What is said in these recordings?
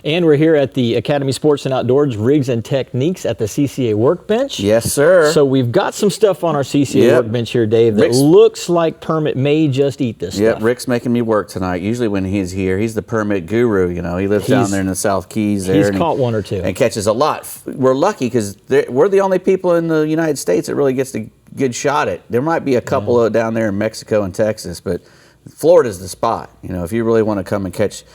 And we're here at the Academy Sports and Outdoors Rigs and Techniques at the CCA workbench. Yes, sir. So we've got some stuff on our CCA workbench here, Dave, that looks like Permit may just eat this stuff. Rick's making me work tonight. Usually when he's here, he's the permit guru. You know, he lives down there in the South Keys. He's caught one or two. And catches a lot. We're lucky because we're the only people in the United States that really gets a good shot at. There might be a couple down there in Mexico and Texas, but Florida's the spot. You know, if you really want to come and catch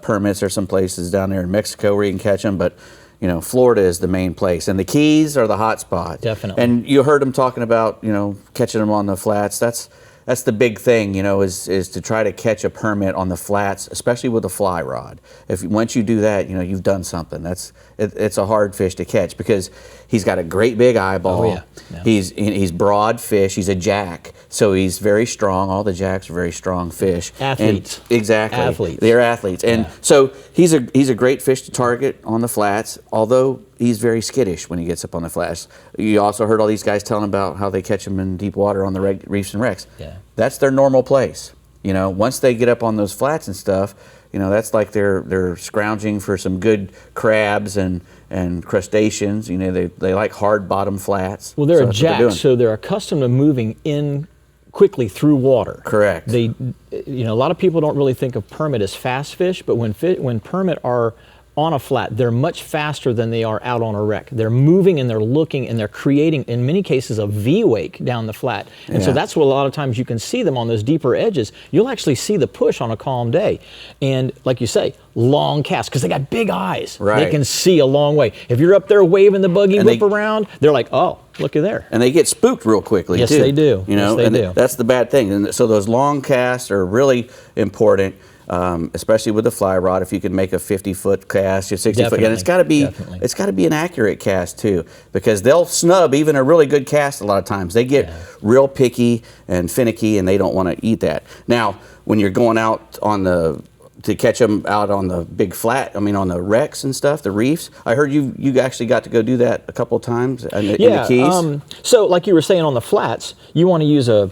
permits, or some places down there in Mexico where you can catch them, but you know, Florida is the main place, and the Keys are the hot spot. Definitely. And you heard him talking about, you know, catching them on the flats. That's the big thing, you know, is to try to catch a permit on the flats, especially with a fly rod. Once you do that, you know, you've done something. It's a hard fish to catch because he's got a great big eyeball. Oh, yeah. He's broad fish. He's a jack, so he's very strong. All the jacks are very strong fish. Athletes. Exactly. Athletes. They're athletes, and so he's a great fish to target on the flats. Although he's very skittish when he gets up on the flats. You also heard all these guys telling about how they catch him in deep water on the reefs and wrecks. Yeah. That's their normal place. You know, once they get up on those flats and stuff, you know, that's like they're scrounging for some good crabs and crustaceans. You know, they like hard bottom flats. Well, they're a jack, so they're accustomed to moving in quickly through water. Correct. You know, a lot of people don't really think of permit as fast fish, but when permit are on a flat, they're much faster than they are out on a wreck. They're moving and they're looking and they're creating, in many cases, a V-wake down the flat. And so that's what a lot of times you can see them on those deeper edges. You'll actually see the push on a calm day. And like you say, long cast, because they got big eyes. Right. They can see a long way. If you're up there waving the buggy whip around, they're like, oh, looky there. And they get spooked real quickly, yes, too. Yes, they do. You know, yes, they do. That's the bad thing. And so those long casts are really important. Especially with the fly rod, if you can make a 50-foot cast, or 60-foot, and it's got to be an accurate cast too, because they'll snub even a really good cast a lot of times. They get real picky and finicky, and they don't want to eat that. Now, when you're going out to catch them out on the big flat, I mean on the wrecks and stuff, the reefs. I heard you actually got to go do that a couple of times in the Keys. So like you were saying on the flats, you want to use a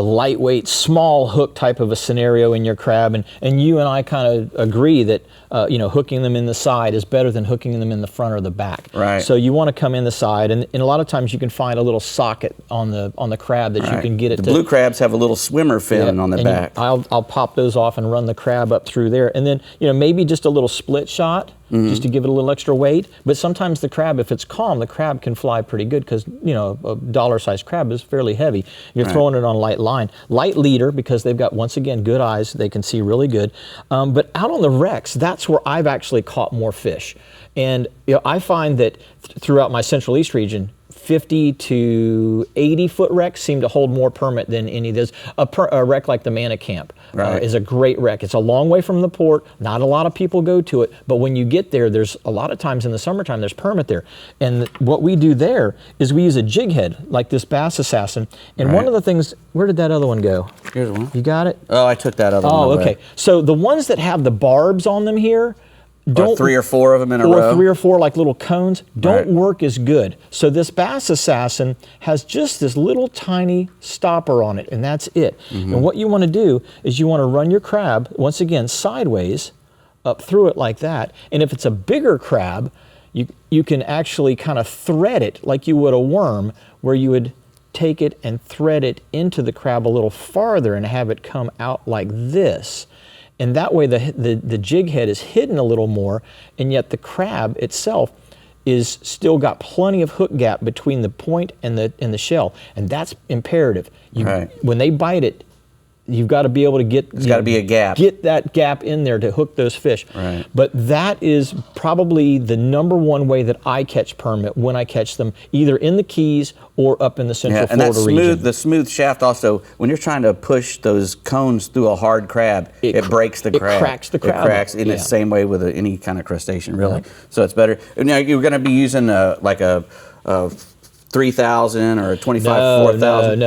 lightweight, small hook type of a scenario in your crab, and you and I kind of agree that you know, hooking them in the side is better than hooking them in the front or the back. Right. So you want to come in the side, and a lot of times you can find a little socket on the crab that you can get it to. The blue crabs have a little swimmer fin on the back. I'll pop those off and run the crab up through there, and then, you know, maybe just a little split shot, just to give it a little extra weight. But sometimes the crab, if it's calm, the crab can fly pretty good because, you know, a dollar-sized crab is fairly heavy. You're throwing it on light line. Light leader, because they've got, once again, good eyes. They can see really good. But out on the wrecks, that's where I've actually caught more fish. And, you know, I find that throughout my Central East region, 50 to 80-foot wrecks seem to hold more permit than any of those. A wreck like the Manna Camp is a great wreck. It's a long way from the port. Not a lot of people go to it, but when you get there, there's a lot of times in the summertime, there's permit there. And what we do there is we use a jig head, like this Bass Assassin. And one of the things, where did that other one go? Here's one. You got it? Oh, I took that other one away. Okay. So the ones that have the barbs on them here, or 3 or 4 of them in a row. Or 3 or 4 like little cones, don't work as good. So this Bass Assassin has just this little tiny stopper on it, and that's it. And what you want to do is you want to run your crab, once again, sideways, up through it like that. And if it's a bigger crab, you can actually kind of thread it like you would a worm, where you would take it and thread it into the crab a little farther and have it come out like this. And that way the jig head is hidden a little more, and yet the crab itself is still got plenty of hook gap between the point and the shell, and that's imperative. When they bite it, you've got to be able to get. It's got to be a gap. Get that gap in there to hook those fish. Right. But that is probably the #1 way that I catch permit when I catch them, either in the Keys or up in the Central Florida region. The smooth shaft also, when you're trying to push those cones through a hard crab, it breaks the crab. It cracks the crab. It cracks in the same way with any kind of crustacean, really. So it's better. Now you're going to be using like a 3,000 or a 4,000?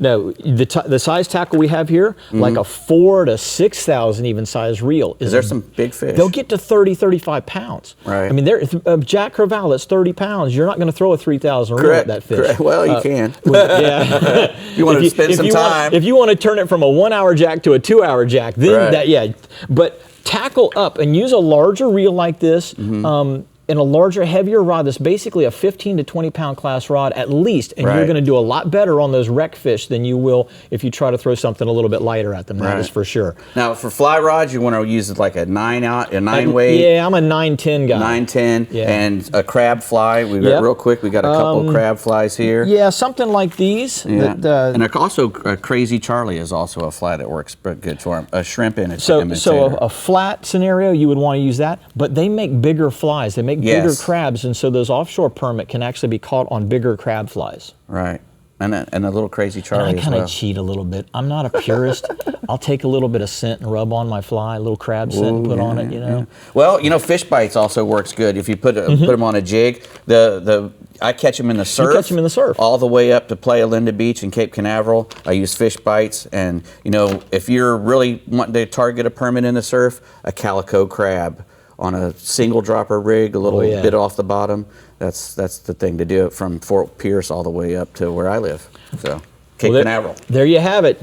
No. The size tackle we have here, like a 4,000 to 6,000 even size reel. Is there some big fish? They'll get to 30, 35 pounds. Right. I mean, if a Jack Crevalle that's 30 pounds, you're not going to throw a 3,000 reel at that fish. Correct. Well, you can. Yeah. You want to spend some time. If you want to turn it from a 1-hour Jack to a 2-hour Jack, then But tackle up and use a larger reel like this. In a larger, heavier rod that's basically a 15 to 20 pound class rod at least, and you're going to do a lot better on those wreck fish than you will if you try to throw something a little bit lighter at them. That is for sure. Now for fly rods, you want to use like a 9 weight. Yeah, I'm a 9-10 guy. 9-10 and a crab fly. We got real quick. We got a couple crab flies here. Yeah, something like these. Yeah. And also a Crazy Charlie is also a fly that works good for them. A shrimp in it. So a flat scenario, you would want to use that, but they make bigger flies. They make bigger crabs, and so those offshore permit can actually be caught on bigger crab flies. Right. And a little Crazy Charlie and I kind of cheat a little bit. I'm not a purist. I'll take a little bit of scent and rub on my fly, a little crab scent and put on it, you know. Well, you know, fish bites also works good if you put them on a jig. I catch them in the surf. You catch them in the surf. All the way up to Playa Linda Beach and Cape Canaveral. I use fish bites, and you know, if you're really wanting to target a permit in the surf, a calico crab on a single dropper rig, a little bit off the bottom. That's the thing to do it from Fort Pierce all the way up to where I live. So Cape Canaveral. There you have it.